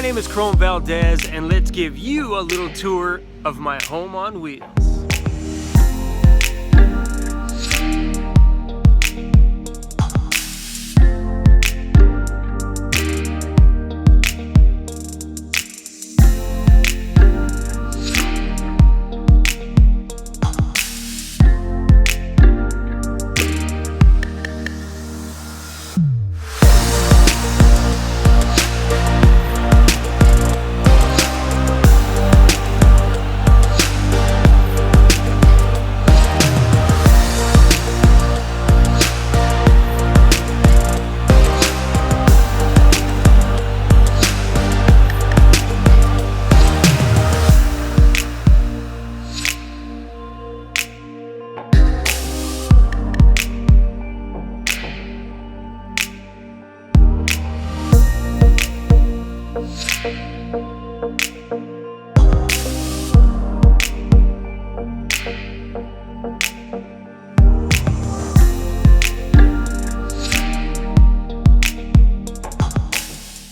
name is Chrome Valdez, and let's give you a little tour of my home on wheels.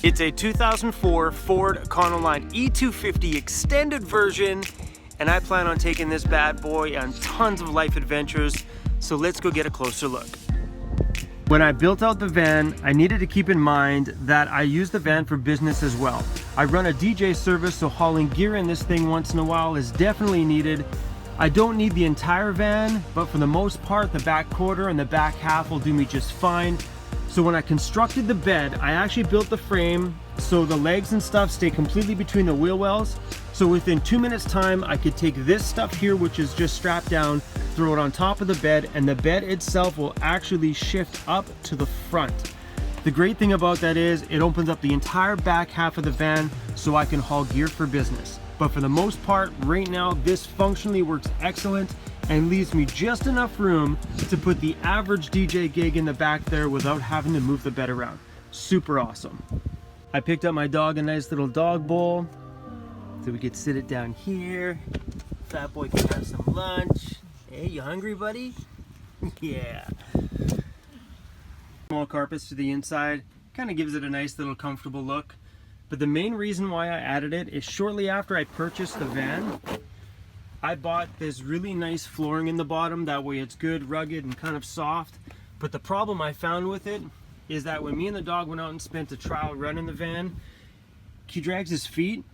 It's a 2004 Ford Econoline E250 extended version, and I plan on taking this bad boy on tons of life adventures, so let's go get a closer look. When I built out the van, I needed to keep in mind that I use the van for business as well. I run a DJ service, so hauling gear in this thing once in a while is definitely needed. I don't need the entire van, but for the most part, the back quarter and the back half will do me just fine. So when I constructed the bed, I actually built the frame so the legs and stuff stay completely between the wheel wells. So within 2 minutes time, I could take this stuff here, which is just strapped down, throw it on top of the bed, and the bed itself will actually shift up to the front. The great thing about that is it opens up the entire back half of the van so I can haul gear for business. But for the most part, right now, this functionally works excellent and leaves me just enough room to put the average DJ gig in the back there without having to move the bed around. Super awesome. I picked up my dog a nice little dog bowl so we could sit it down here. Fat boy can have some lunch. Hey, you hungry, buddy? Yeah. Small carpets to the inside kind of gives it a nice little comfortable look. But the main reason why I added it is shortly after I purchased the van, I bought this really nice flooring in the bottom. That way it's good, rugged, and kind of soft. But the problem I found with it is that when me and the dog went out and spent a trial run in the van, he drags his feet,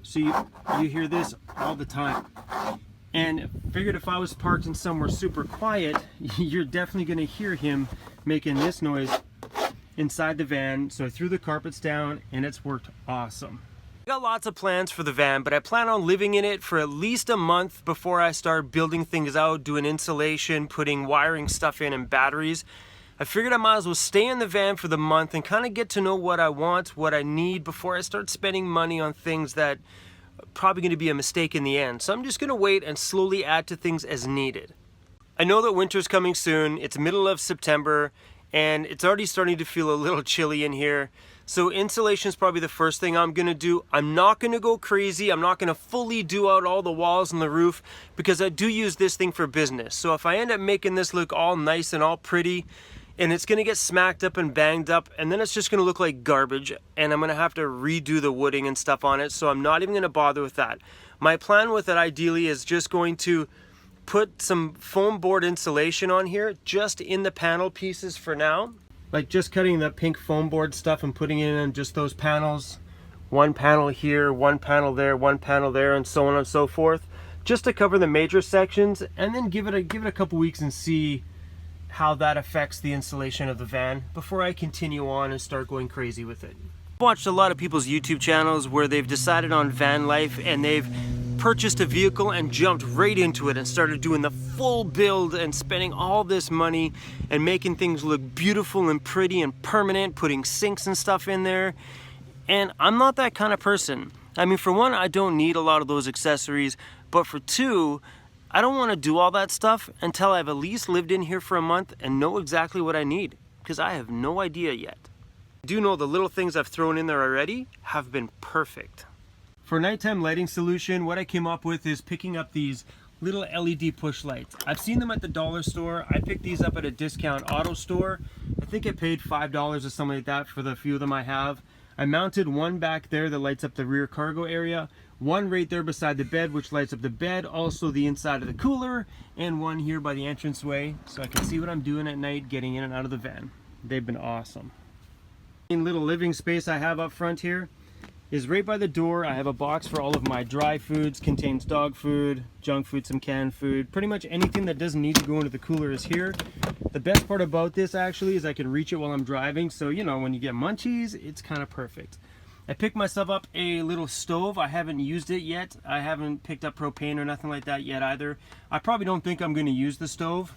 so you hear this all the time. And figured if I was parked in somewhere super quiet, you're definitely gonna hear him making this noise inside the van. So I threw the carpets down and it's worked awesome. I got lots of plans for the van, but I plan on living in it for at least a month before I start building things out, doing insulation, putting wiring stuff in and batteries. I figured I might as well stay in the van for the month and kind of get to know what I want, what I need before I start spending money on things that are probably going to be a mistake in the end. So I'm just going to wait and slowly add to things as needed. I know that winter's coming soon. It's middle of September and it's already starting to feel a little chilly in here. So insulation is probably the first thing I'm gonna do. I'm not gonna go crazy. I'm not gonna fully do out all the walls and the roof because I do use this thing for business. So if I end up making this look all nice and all pretty, and it's gonna get smacked up and banged up, and then it's just gonna look like garbage, and I'm gonna have to redo the wooding and stuff on it, so I'm not even gonna bother with that. My plan with it ideally is just going to put some foam board insulation on here, just in the panel pieces for now. Like just cutting the pink foam board stuff and putting it in just those panels. One panel here, one panel there, one panel there, and so on and so forth. Just to cover the major sections, and then give it a couple weeks and see how that affects the insulation of the van before I continue on and start going crazy with it. I've watched a lot of people's YouTube channels where they've decided on van life and they've purchased a vehicle and jumped right into it and started doing the full build and spending all this money and making things look beautiful and pretty and permanent, putting sinks and stuff in there. And I'm not that kind of person. I mean, for one, I don't need a lot of those accessories, but for two, I don't want to do all that stuff until I've at least lived in here for a month and know exactly what I need, because I have no idea yet. I do know the little things I've thrown in there already have been perfect. For nighttime lighting solution, what I came up with is picking up these little LED push lights. I've seen them at the dollar store. I picked these up at a discount auto store. I think I paid $5 or something like that for the few of them I have. I mounted one back there that lights up the rear cargo area, one right there beside the bed which lights up the bed, also the inside of the cooler, and one here by the entranceway so I can see what I'm doing at night getting in and out of the van. They've been awesome. Little living space I have up front here is right by the door. I have a box for all of my dry foods, contains dog food, junk food, some canned food. Pretty much anything that doesn't need to go into the cooler is here. The best part about this actually is I can reach it while I'm driving, so you know, when you get munchies, it's kind of perfect. I picked myself up a little stove. I haven't used it yet. I haven't picked up propane or nothing like that yet either. I probably don't think I'm going to use the stove.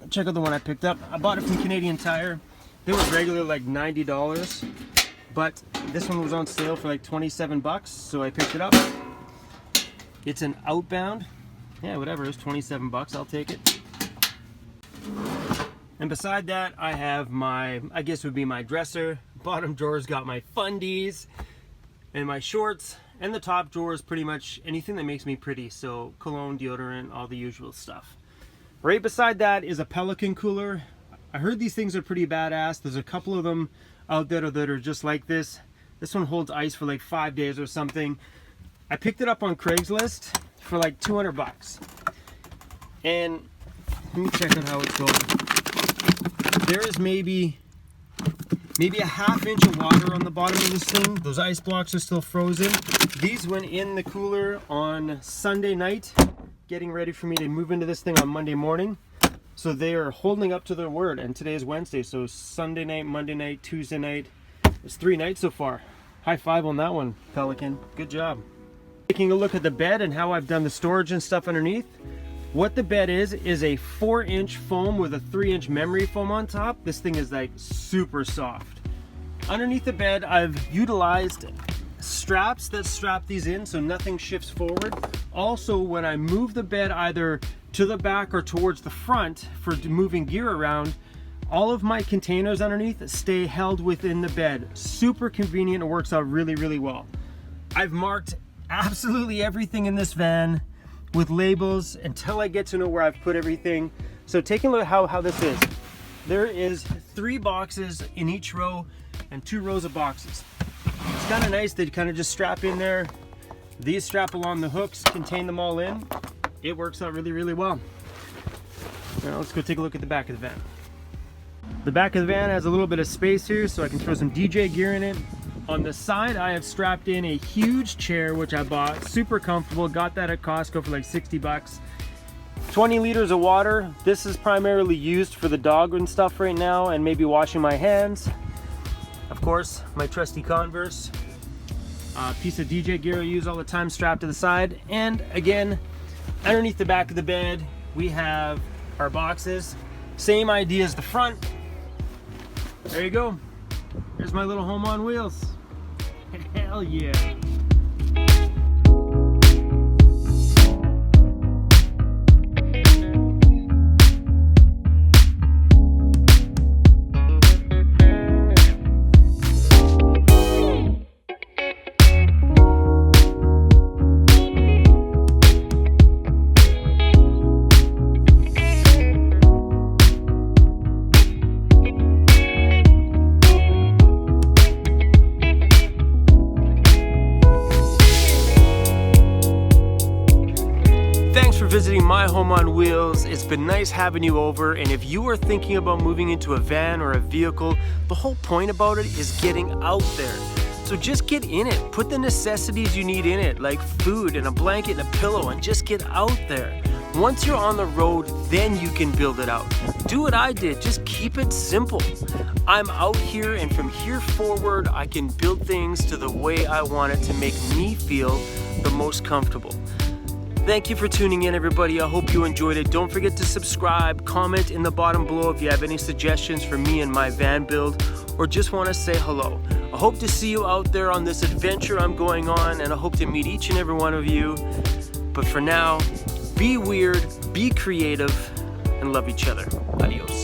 Check out the one I picked up. I bought it from Canadian Tire. They were regular like $90, but this one was on sale for like 27 bucks, so I picked it up. It's an Outbound. Yeah, whatever, it's 27 bucks, I'll take it. And beside that, I have my, I guess would be my dresser. Bottom drawer's got my fundies and my shorts, and the top drawer is pretty much anything that makes me pretty, so cologne, deodorant, all the usual stuff. Right beside that is a Pelican Cooler. I heard these things are pretty badass. There's a couple of them out there that are just like this. This one holds ice for like 5 days or something. I picked it up on Craigslist for like 200 bucks. And let me check out how it's going. There is maybe a ½ inch of water on the bottom of this thing. Those ice blocks are still frozen. These went in the cooler on Sunday night, getting ready for me to move into this thing on Monday morning. So they are holding up to their word, and today is Wednesday, so Sunday night, Monday night, Tuesday night. It's 3 nights so far. High five on that one, Pelican. Good job. Taking a look at the bed and how I've done the storage and stuff underneath. What the bed is a 4-inch foam with a 3-inch memory foam on top. This thing is like super soft. Underneath the bed, I've utilized straps that strap these in so nothing shifts forward. Also, when I move the bed either to the back or towards the front for moving gear around, all of my containers underneath stay held within the bed. Super convenient. It works out really, really well. I've marked absolutely everything in this van with labels until I get to know where I've put everything. So taking a look at how this is. There is 3 boxes in each row and 2 rows of boxes. It's kind of nice. They kind of just strap in there. These strap along the hooks, contain them all in. It works out really, really well. Now let's go take a look at the back of the van. The back of the van has a little bit of space here so I can throw some DJ gear in it. On the side, I have strapped in a huge chair, which I bought. Super comfortable. Got that at Costco for like 60 bucks. 20 liters of water. This is primarily used for the dog and stuff right now, and maybe washing my hands. Of course, my trusty Converse. Piece of DJ gear I use all the time strapped to the side. And again, underneath the back of the bed, we have our boxes. Same idea as the front. There you go. There's my little home on wheels. Hell yeah. Visiting my home on wheels. It's been nice having you over, and if you are thinking about moving into a van or a vehicle, the whole point about it is getting out there. So just get in it. Put the necessities you need in it, like food and a blanket and a pillow, and just get out there. Once you're on the road, then you can build it out. Do what I did, just keep it simple. I'm out here, and from here forward, I can build things to the way I want it to make me feel the most comfortable. Thank you for tuning in, everybody. I hope you enjoyed it. Don't forget to subscribe, comment in the bottom below if you have any suggestions for me and my van build, or just want to say hello. I hope to see you out there on this adventure I'm going on, and I hope to meet each and every one of you. But for now, be weird, be creative, and love each other. Adios.